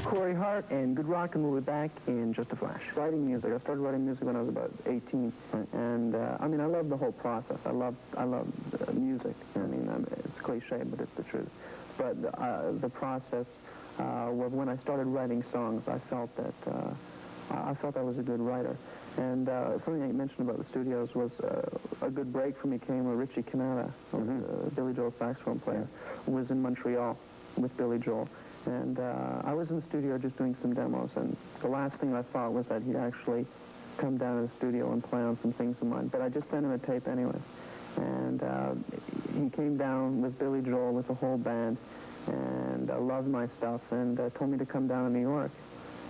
Corey Hart, and Good Rockin' will be back in just a flash. Writing music. I started writing music when I was about 18, and I mean, I love the whole process. I love music. I mean, it's cliche, but it's the truth. But the process when I started writing songs, I felt that I was a good writer. And something I mentioned about the studios was a good break for me came when Richie Canada, Billy Joel's saxophone player, was in Montreal with Billy Joel. And I was in the studio just doing some demos, and the last thing I thought was that he'd actually come down to the studio and play on some things of mine. But I just sent him a tape anyway. And he came down with Billy Joel with the whole band, and loved my stuff, and told me to come down to New York,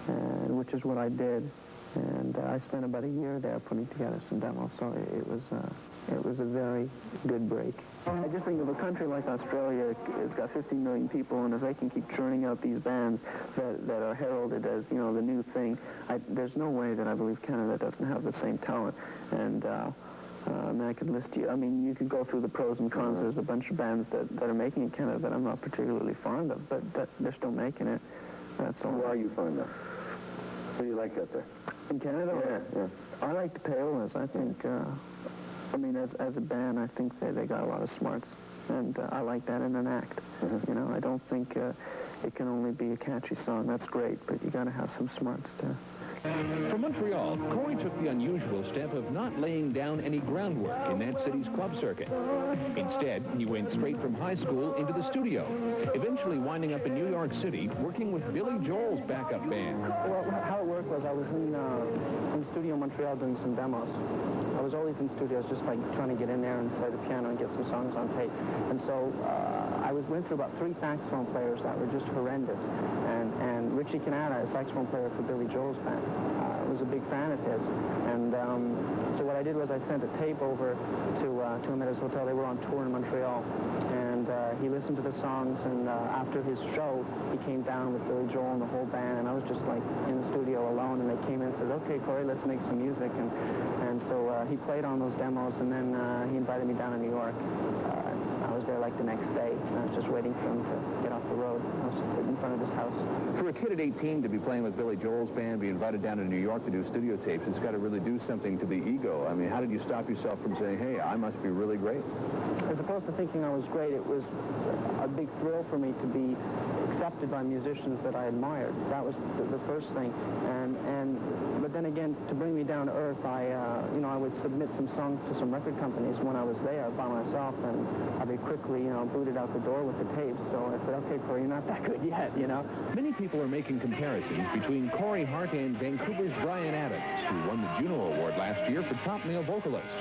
and which is what I did. And I spent about a year there putting together some demos, so it was a very good break. I just think of a country like Australia, it's got 50 million people, and if they can keep churning out these bands that are heralded as, you know, the new thing, there's no way that I believe Canada doesn't have the same talent. And I could list you, I mean, you could go through the pros and cons. There's a bunch of bands that are making it in Canada that I'm not particularly fond of, but they're still making it. That's all. Who are you fond of? Who do you like out there? In Canada? Yeah. I like the Payolas. I think, I mean, as a band, I think they got a lot of smarts, and I like that in an act. You know, I don't think it can only be a catchy song. That's great, but you got to have some smarts too. From Montreal, Corey took the unusual step of not laying down any groundwork in that city's club circuit. Instead, he went straight from high school into the studio, eventually winding up in New York City working with Billy Joel's backup band. Well, how it worked was I was in studio in Montreal doing some demos. I was always in studios just like trying to get in there and play the piano and get some songs on tape. And so I went through about 3 saxophone players that were just horrendous. And Richie Canada, a saxophone player for Billy Joel's band, was a big fan of his. And so what I did was I sent a tape over to him at his hotel. They were on tour in Montreal. And he listened to the songs, and after his show, he came down with Billy Joel and the whole band, and I was just like in the studio alone, and they came in and said, okay, Corey, let's make some music. And so he played on those demos, and then he invited me down to New York. I was there like the next day, and I was just waiting for him to get off the road. I was just sitting in front of his house. For a kid at 18 to be playing with Billy Joel's band, be invited down to New York to do studio tapes, it's got to really do something to the ego. I mean, how did you stop yourself from saying, hey, I must be really great? As opposed to thinking I was great, it was a big thrill for me to be accepted by musicians that I admired. That was the first thing. But then again, to bring me down to earth, I would submit some songs to some record companies when I was there by myself, and I'd be quickly, booted out the door with the tapes. So I said, okay, Corey, you're not that good yet, Many people are making comparisons between Corey Hart and Vancouver's Bryan Adams, who won the Juno Award last year for top male vocalist.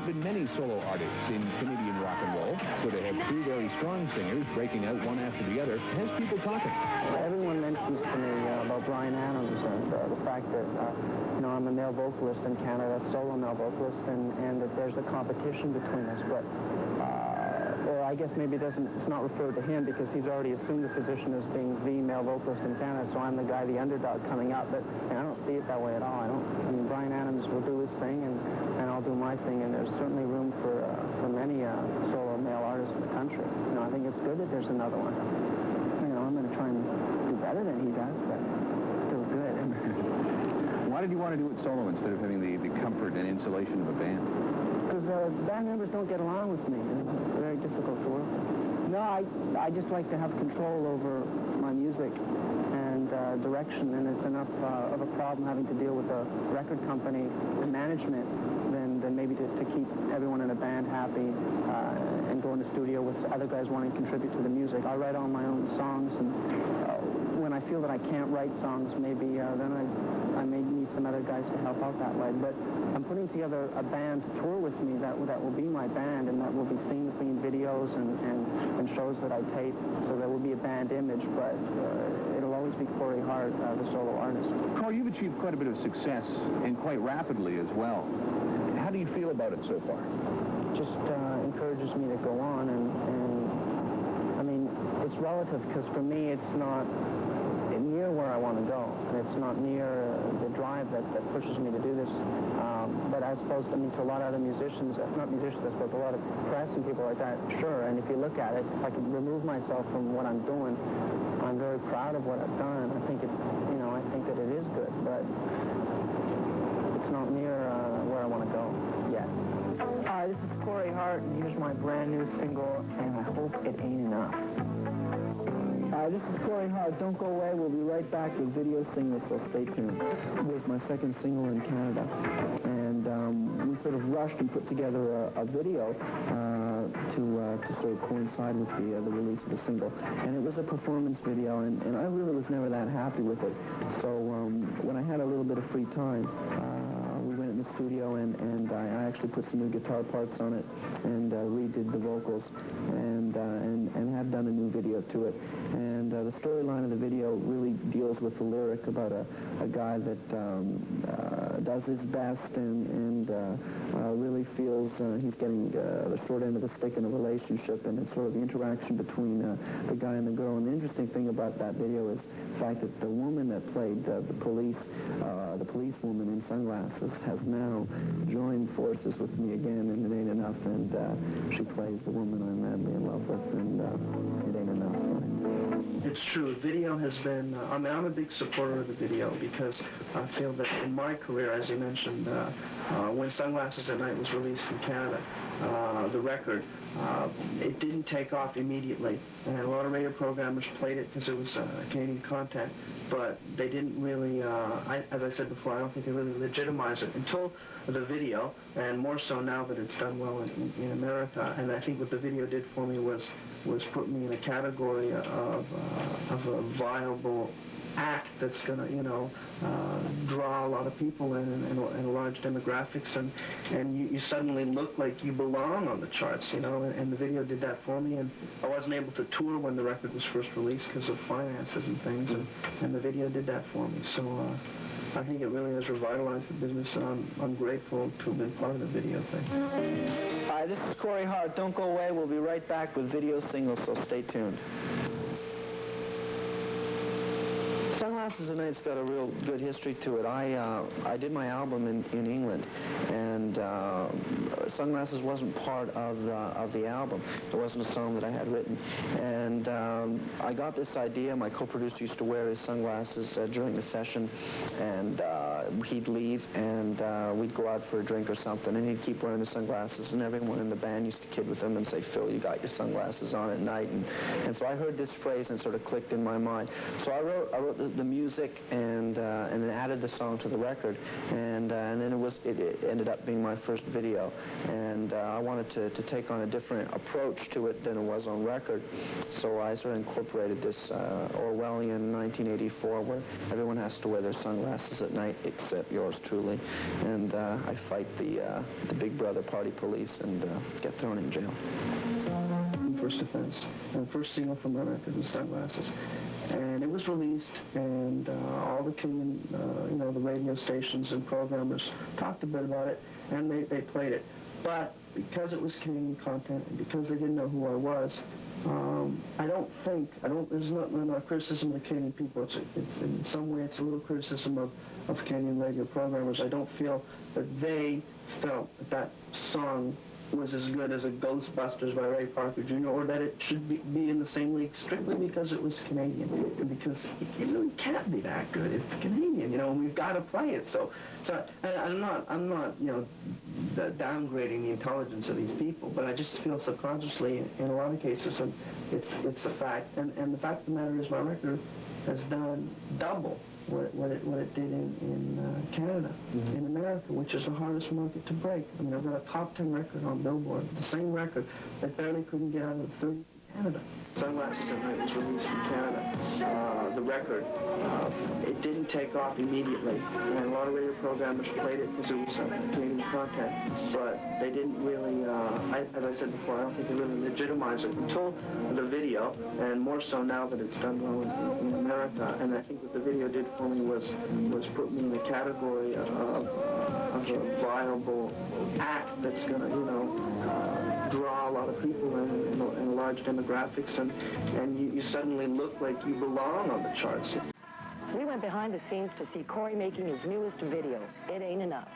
Been many solo artists in Canadian rock and roll, so to have 2 very strong singers breaking out one after the other has people talking. Everyone mentions to me about Bryan Adams and the fact that I'm a male vocalist in Canada, solo male vocalist, and that there's a competition between us. But or I guess maybe it's not referred to him because he's already assumed the position as being the male vocalist in Canada, so I'm the guy, the underdog coming up. But I don't see it that way at all. I mean, Bryan Adams will do his thing, and I'll do my thing, and there's certainly room for many solo male artists in the country. I think it's good that there's another one. I'm going to try and do better than he does, but still good. Why did you want to do it solo instead of having the comfort and insulation of a band? Because band members don't get along with me. It's very difficult to work with. No, I just like to have control over my music and direction, and it's enough of a problem having to deal with a record company and management than maybe to keep everyone in a band happy and go in the studio with other guys wanting to contribute to the music. I write all my own songs, and when I feel that I can't write songs, maybe then I may need some other guys to help out that way. But I'm putting together a band to tour with me that will be my band, and that will be seen with me in videos and shows that I tape. So there will be a band image, but it'll always be Corey Hart, the solo artist. Corey, you've achieved quite a bit of success, and quite rapidly as well. How do you feel about it so far? Just encourages me to go on, and I mean, it's relative, because for me, it's not near where I want to go. and it's not near the drive that pushes me to do this. But I suppose, I mean, to a lot of other musicians, not musicians, I suppose, a lot of press and people like that, sure, and if you look at it, if I can remove myself from what I'm doing, I'm very proud of what I've done. I think it, you know, I think that it is good, but it's not near where I want to go yet. Hi, this is Hart, and here's my brand new single, and I hope it ain't enough. This is Hart. Don't go away. We'll be right back with video singles, so stay tuned. It was my second single in Canada, and we sort of rushed and put together a video to sort of coincide with the release of the single. And it was a performance video, and I really was never that happy with it. So when I had a little bit of free time, we went in the studio, and I actually put some new guitar parts on it, and redid the vocals, and have done a new video to it. And the storyline of the video really deals with the lyric about a guy that does his best and really feels he's getting the short end of the stick in a relationship, and it's sort of the interaction between the guy and the girl. And the interesting thing about that video is the fact that the woman that played the policewoman in sunglasses has now joined forces with me again, and it ain't enough, and she plays the woman I'm madly in love with, and it ain't enough. It's true. Video has been, I mean, I'm a big supporter of the video because I feel that in my career, as you mentioned, when Sunglasses at Night was released in Canada, the record, it didn't take off immediately, and a lot of radio programmers played it because it was Canadian content, but they didn't really, as I said before, I don't think they really legitimized it until the video, and more so now that it's done well in America. And I think what the video did for me was put me in a category of a viable act that's going to, you know, draw a lot of people in and a large demographics, and you suddenly look like you belong on the charts, you know, and the video did that for me. And I wasn't able to tour when the record was first released because of finances and things, and the video did that for me. So I think it really has revitalized the business, and I'm grateful to have been part of the video thing. Hi, this is Hart. Don't go away. We'll be right back with video singles, so stay tuned. Sunglasses at Night's got a real good history to it. I did my album in England, and Sunglasses wasn't part of the album. It wasn't a song that I had written. And I got this idea. My co-producer used to wear his sunglasses during the session, and he'd leave, and we'd go out for a drink or something, and he'd keep wearing the sunglasses, and everyone in the band used to kid with him and say, "Phil, you got your sunglasses on at night." And so I heard this phrase, and it sort of clicked in my mind. So I wrote the music and then added the song to the record, and then it ended up being my first video, and I wanted to take on a different approach to it than it was on record, so I sort of incorporated this Orwellian 1984 where everyone has to wear their sunglasses at night except yours truly, and I fight the Big Brother party police and get thrown in jail. First offense, and the first single from the record was Sunglasses. And it was released, and all the Kenyan, you know, the radio stations and programmers talked a bit about it, and they played it. But because it was Canadian content, and because they didn't know who I was, there's not a criticism of the Canadian people. It's in some way, it's a little criticism of Canadian radio programmers. I don't feel that they felt that song was as good as a Ghostbusters by Ray Parker Jr., or that it should be in the same league strictly because it was Canadian, and because it really can't be that good. It's Canadian, you know, and we've got to play it. So I'm not, you know, downgrading the intelligence of these people, but I just feel subconsciously, in a lot of cases, and it's a fact. And the fact of the matter is, my record has done double what it did in Canada, in America, which is the hardest market to break. I mean, I've got a top 10 record on Billboard, the same record that barely couldn't get out of the 30 in Canada. Sunglasses at Night was released in Canada. The record, it didn't take off immediately, and a lot of radio programmers played it because it was Canadian content, but they didn't really, as I said before, I don't think they really legitimized it until the video, and more so now that it's done well in America. And I think what the video did for me was put me in the category of a viable act that's going to, you know, draw a lot of people in large demographics, and you suddenly look like you belong on the charts. We went behind the scenes to see Corey making his newest video, It Ain't Enough.